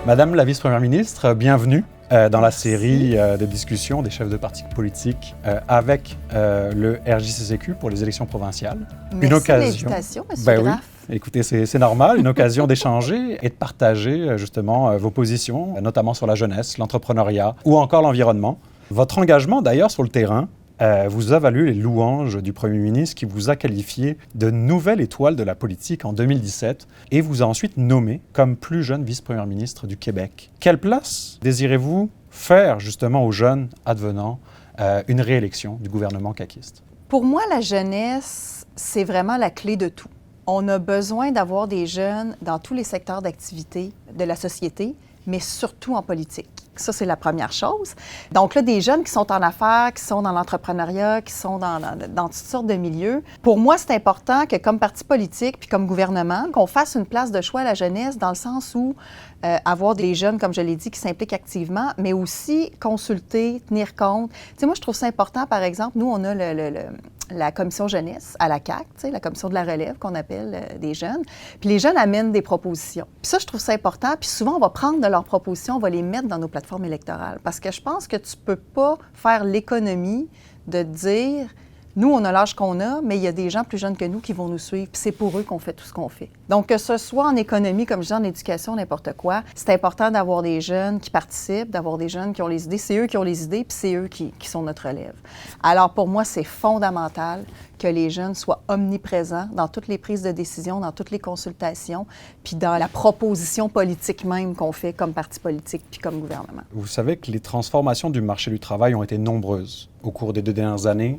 Madame la vice-première ministre, bienvenue dans la série de discussions des chefs de partis politiques avec le RJCCQ pour les élections provinciales. Merci une occasion, de l'invitation, M. Oui. Graff. Écoutez, c'est normal, une occasion d'échanger et de partager justement vos positions, notamment sur la jeunesse, l'entrepreneuriat ou encore l'environnement. Votre engagement d'ailleurs sur le terrain vous a valu les louanges du Premier ministre qui vous a qualifié de nouvelle étoile de la politique en 2017 et vous a ensuite nommé comme plus jeune vice-première ministre du Québec. Quelle place désirez-vous faire justement aux jeunes advenant une réélection du gouvernement caquiste? Pour moi, la jeunesse, c'est vraiment la clé de tout. On a besoin d'avoir des jeunes dans tous les secteurs d'activité de la société, mais surtout en politique. Ça, c'est la première chose. Donc là, des jeunes qui sont en affaires, qui sont dans l'entrepreneuriat, qui sont dans toutes sortes de milieux. Pour moi, c'est important que comme parti politique puis comme gouvernement, qu'on fasse une place de choix à la jeunesse dans le sens où avoir des jeunes, comme je l'ai dit, qui s'impliquent activement, mais aussi consulter, tenir compte. Tu sais, moi, je trouve ça important, par exemple, nous, on a la commission jeunesse à la CAQ, tu sais, la commission de la relève qu'on appelle des jeunes. Puis les jeunes amènent des propositions. Puis ça, je trouve ça important. Puis souvent, on va prendre de leurs propositions, on va les mettre dans nos plateformes électorales. Parce que je pense que tu peux pas faire l'économie de dire... Nous, on a l'âge qu'on a, mais il y a des gens plus jeunes que nous qui vont nous suivre, puis c'est pour eux qu'on fait tout ce qu'on fait. Donc, que ce soit en économie, comme je dis, en éducation, n'importe quoi, c'est important d'avoir des jeunes qui participent, d'avoir des jeunes qui ont les idées. C'est eux qui ont les idées, puis c'est eux qui sont notre relève. Alors, pour moi, c'est fondamental que les jeunes soient omniprésents dans toutes les prises de décision, dans toutes les consultations, puis dans la proposition politique même qu'on fait comme parti politique puis comme gouvernement. Vous savez que les transformations du marché du travail ont été nombreuses au cours des 2 dernières années.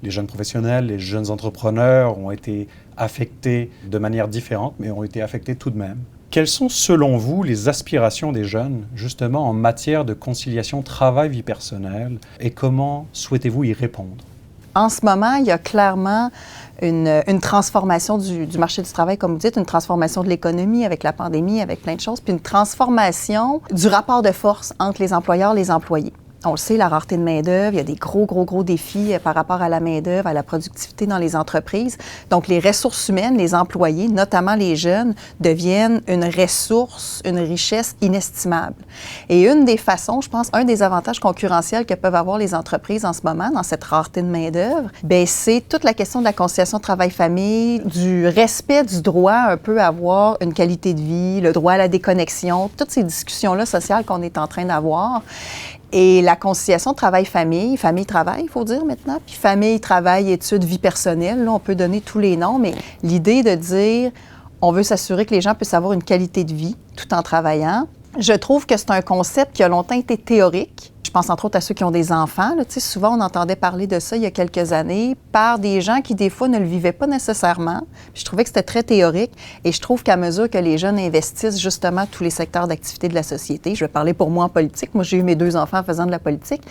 Les jeunes professionnels, les jeunes entrepreneurs ont été affectés de manière différente, mais ont été affectés tout de même. Quelles sont, selon vous, les aspirations des jeunes, justement, en matière de conciliation travail-vie personnelle, et comment souhaitez-vous y répondre? En ce moment, il y a clairement une transformation du marché du travail, comme vous dites, une transformation de l'économie avec la pandémie, avec plein de choses, puis une transformation du rapport de force entre les employeurs et les employés. On le sait, la rareté de main-d'œuvre, il y a des gros défis par rapport à la main-d'œuvre, à la productivité dans les entreprises. Donc, les ressources humaines, les employés, notamment les jeunes, deviennent une ressource, une richesse inestimable. Et une des façons, je pense, un des avantages concurrentiels que peuvent avoir les entreprises en ce moment dans cette rareté de main-d'œuvre, bien, c'est toute la question de la conciliation travail-famille, du respect du droit un peu à avoir une qualité de vie, le droit à la déconnexion, toutes ces discussions-là sociales qu'on est en train d'avoir. Et la conciliation travail-famille, famille-travail, il faut dire maintenant, puis famille-travail, études, vie personnelle, là, on peut donner tous les noms, mais l'idée de dire, on veut s'assurer que les gens puissent avoir une qualité de vie tout en travaillant. Je trouve que c'est un concept qui a longtemps été théorique. Je pense entre autres à ceux qui ont des enfants. Là. Tu sais, souvent, on entendait parler de ça il y a quelques années par des gens qui, des fois, ne le vivaient pas nécessairement. Puis je trouvais que c'était très théorique. Et je trouve qu'à mesure que les jeunes investissent justement tous les secteurs d'activité de la société, je vais parler pour moi en politique. Moi, j'ai eu mes 2 enfants en faisant de la politique.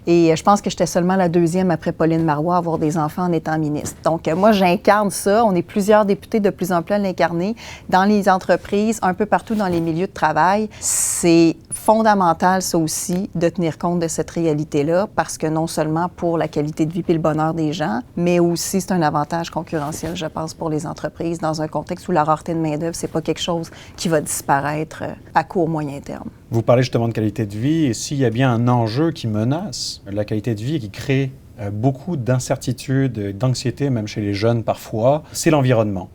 Et je pense que j'étais seulement la 2e après Pauline Marois à avoir des enfants en étant ministre. Donc, moi, j'incarne ça. On est plusieurs députés de plus en plus à l'incarner dans les entreprises, un peu partout dans les milieux de travail. C'est fondamental, ça aussi, de tenir compte de cette réalité-là, parce que non seulement pour la qualité de vie et le bonheur des gens, mais aussi c'est un avantage concurrentiel, je pense, pour les entreprises dans un contexte où la rareté de main-d'œuvre, c'est pas quelque chose qui va disparaître à court-moyen terme. Vous parlez justement de qualité de vie, et s'il y a bien un enjeu qui menace la qualité de vie et qui crée beaucoup d'incertitudes, d'anxiété, même chez les jeunes parfois, c'est l'environnement.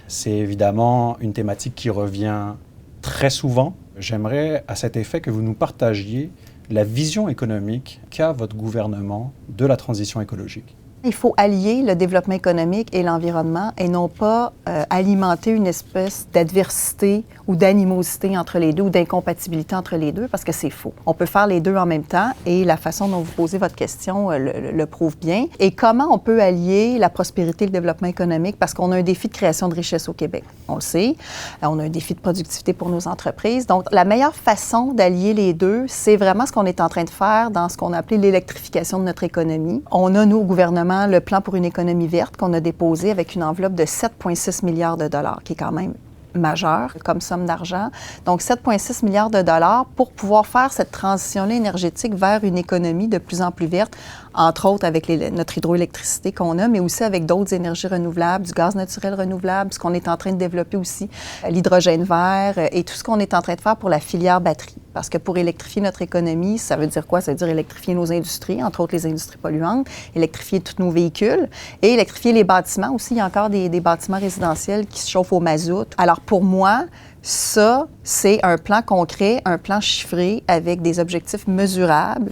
C'est évidemment une thématique qui revient très souvent. J'aimerais à cet effet que vous nous partagiez la vision économique qu'a votre gouvernement de la transition écologique. Il faut allier le développement économique et l'environnement et non pas alimenter une espèce d'adversité ou d'animosité entre les deux ou d'incompatibilité entre les deux, parce que c'est faux. On peut faire les deux en même temps et la façon dont vous posez votre question le prouve bien. Et comment on peut allier la prospérité et le développement économique, parce qu'on a un défi de création de richesse au Québec, on le sait. On a un défi de productivité pour nos entreprises. Donc, la meilleure façon d'allier les deux, c'est vraiment ce qu'on est en train de faire dans ce qu'on a appelé l'électrification de notre économie. On a, nous, au gouvernement, le plan pour une économie verte qu'on a déposé avec une enveloppe de 7,6 milliards de dollars, qui est quand même majeur comme somme d'argent. Donc, 7,6 milliards de dollars pour pouvoir faire cette transition-là énergétique vers une économie de plus en plus verte, entre autres avec notre hydroélectricité qu'on a, mais aussi avec d'autres énergies renouvelables, du gaz naturel renouvelable, ce qu'on est en train de développer aussi, l'hydrogène vert et tout ce qu'on est en train de faire pour la filière batterie. Parce que pour électrifier notre économie, ça veut dire quoi? Ça veut dire électrifier nos industries, entre autres les industries polluantes, électrifier tous nos véhicules et électrifier les bâtiments aussi. Il y a encore des bâtiments résidentiels qui se chauffent au mazout. Alors pour moi, ça, c'est un plan concret, un plan chiffré avec des objectifs mesurables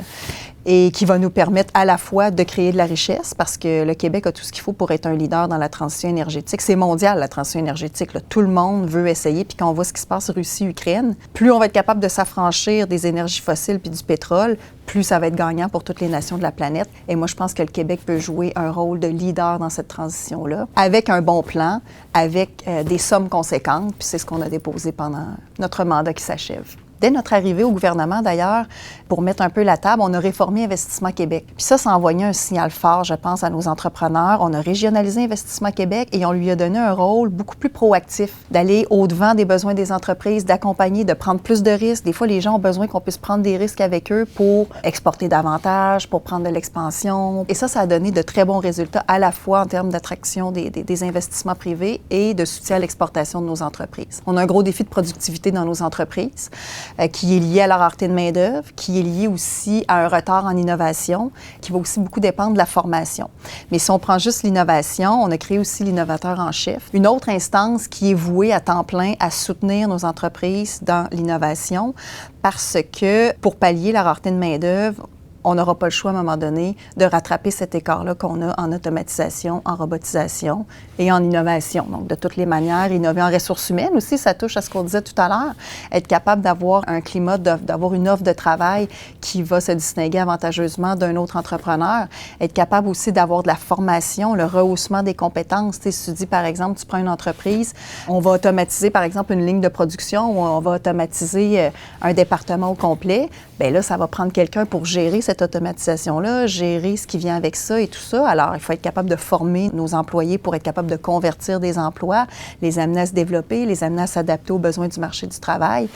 et qui va nous permettre à la fois de créer de la richesse, parce que le Québec a tout ce qu'il faut pour être un leader dans la transition énergétique. C'est mondial, la transition énergétique. Là. Tout le monde veut essayer. Puis quand on voit ce qui se passe Russie-Ukraine, plus on va être capable de s'affranchir des énergies fossiles puis du pétrole, plus ça va être gagnant pour toutes les nations de la planète. Et moi, je pense que le Québec peut jouer un rôle de leader dans cette transition-là, avec un bon plan, avec des sommes conséquentes. Puis c'est ce qu'on a déposé pendant notre mandat qui s'achève. Dès notre arrivée au gouvernement, d'ailleurs, pour mettre un peu la table, on a réformé Investissement Québec. Puis ça envoyait un signal fort, je pense, à nos entrepreneurs. On a régionalisé Investissement Québec et on lui a donné un rôle beaucoup plus proactif, d'aller au-devant des besoins des entreprises, d'accompagner, de prendre plus de risques. Des fois, les gens ont besoin qu'on puisse prendre des risques avec eux pour exporter davantage, pour prendre de l'expansion. Et ça a donné de très bons résultats, à la fois en termes d'attraction des investissements privés et de soutien à l'exportation de nos entreprises. On a un gros défi de productivité dans nos entreprises, qui est lié à la rareté de main-d'œuvre, qui est lié aussi à un retard en innovation, qui va aussi beaucoup dépendre de la formation. Mais si on prend juste l'innovation, on a créé aussi l'innovateur en chef, une autre instance qui est vouée à temps plein à soutenir nos entreprises dans l'innovation, parce que pour pallier la rareté de main-d'œuvre, on n'aura pas le choix à un moment donné de rattraper cet écart-là qu'on a en automatisation, en robotisation et en innovation. Donc, de toutes les manières, innover en ressources humaines aussi, ça touche à ce qu'on disait tout à l'heure, être capable d'avoir un climat, d'avoir une offre de travail qui va se distinguer avantageusement d'un autre entrepreneur, être capable aussi d'avoir de la formation, le rehaussement des compétences. Tu sais, si tu dis, par exemple, tu prends une entreprise, on va automatiser, par exemple, une ligne de production ou on va automatiser un département au complet, bien là, ça va prendre quelqu'un pour gérer cette automatisation-là, gérer ce qui vient avec ça et tout ça. Alors, il faut être capable de former nos employés pour être capable de convertir des emplois, les amener à se développer, les amener à s'adapter aux besoins du marché du travail.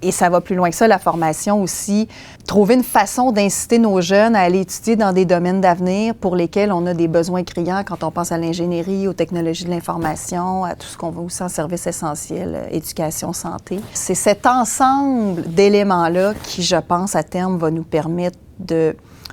Et ça va plus loin que ça, la formation aussi. Trouver une façon d'inciter nos jeunes à aller étudier dans des domaines d'avenir pour lesquels on a des besoins criants quand on pense à l'ingénierie, aux technologies de l'information, à tout ce qu'on veut aussi en services essentiels, éducation, santé. C'est cet ensemble d'éléments-là qui, je pense, à terme, va nous permettre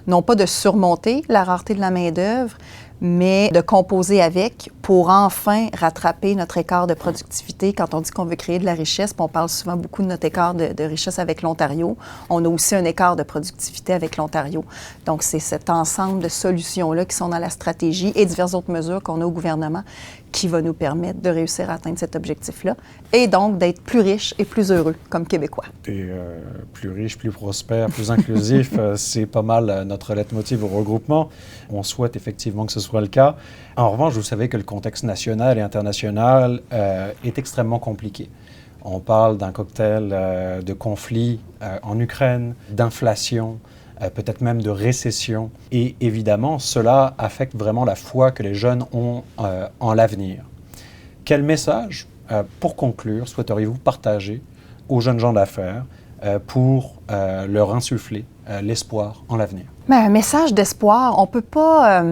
non pas de surmonter la rareté de la main-d'œuvre, mais de composer avec pour enfin rattraper notre écart de productivité. Quand on dit qu'on veut créer de la richesse, puis on parle souvent beaucoup de notre écart de richesse avec l'Ontario, on a aussi un écart de productivité avec l'Ontario. Donc, c'est cet ensemble de solutions-là qui sont dans la stratégie et diverses autres mesures qu'on a au gouvernement qui va nous permettre de réussir à atteindre cet objectif-là et donc d'être plus riches et plus heureux comme Québécois. Et plus riche, plus prospère, plus inclusif, c'est pas mal notre leitmotiv au regroupement. On souhaite effectivement que ce soit le cas. En revanche, vous savez que le contexte national et international est extrêmement compliqué. On parle d'un cocktail de conflits en Ukraine, d'inflation, peut-être même de récession. Et évidemment, cela affecte vraiment la foi que les jeunes ont en l'avenir. Quel message, pour conclure, souhaiteriez-vous partager aux jeunes gens d'affaires pour leur insuffler l'espoir en l'avenir? Bien, un message d'espoir, on ne peut pas...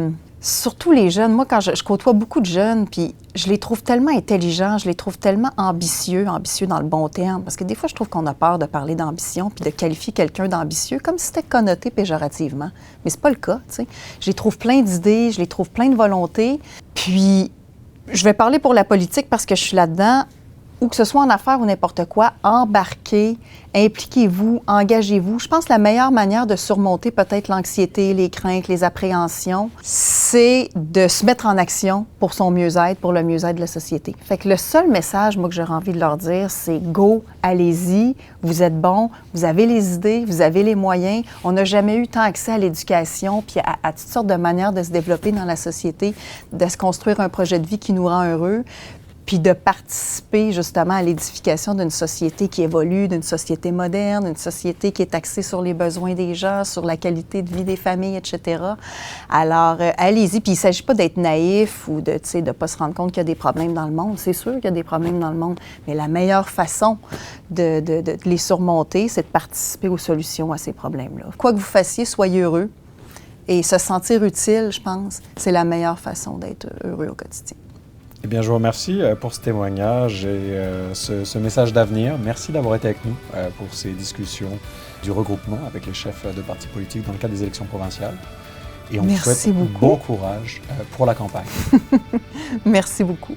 Surtout les jeunes. Moi, quand je côtoie beaucoup de jeunes, puis je les trouve tellement intelligents, je les trouve tellement ambitieux dans le bon terme, parce que des fois, je trouve qu'on a peur de parler d'ambition puis de qualifier quelqu'un d'ambitieux comme si c'était connoté péjorativement. Mais c'est pas le cas, tu sais. Je les trouve plein d'idées, je les trouve plein de volonté. Puis, je vais parler pour la politique parce que je suis là-dedans. Ou que ce soit en affaires ou n'importe quoi, embarquez, impliquez-vous, engagez-vous. Je pense que la meilleure manière de surmonter peut-être l'anxiété, les craintes, les appréhensions, c'est de se mettre en action pour son mieux-être, pour le mieux-être de la société. Fait que le seul message, moi, que j'aurais envie de leur dire, c'est « Go, allez-y, vous êtes bons, vous avez les idées, vous avez les moyens. » On n'a jamais eu tant accès à l'éducation puis à toutes sortes de manières de se développer dans la société, de se construire un projet de vie qui nous rend heureux. puis de participer justement à l'édification d'une société qui évolue, d'une société moderne, d'une société qui est axée sur les besoins des gens, sur la qualité de vie des familles, etc. Alors, allez-y. Puis il ne s'agit pas d'être naïf ou de ne pas se rendre compte qu'il y a des problèmes dans le monde. C'est sûr qu'il y a des problèmes dans le monde, mais la meilleure façon de les surmonter, c'est de participer aux solutions à ces problèmes-là. Quoi que vous fassiez, soyez heureux. Et se sentir utile, je pense, c'est la meilleure façon d'être heureux au quotidien. Eh bien, je vous remercie pour ce témoignage et ce message d'avenir. Merci d'avoir été avec nous pour ces discussions du regroupement avec les chefs de partis politiques dans le cadre des élections provinciales. Et on vous souhaite bon courage pour la campagne. Merci beaucoup.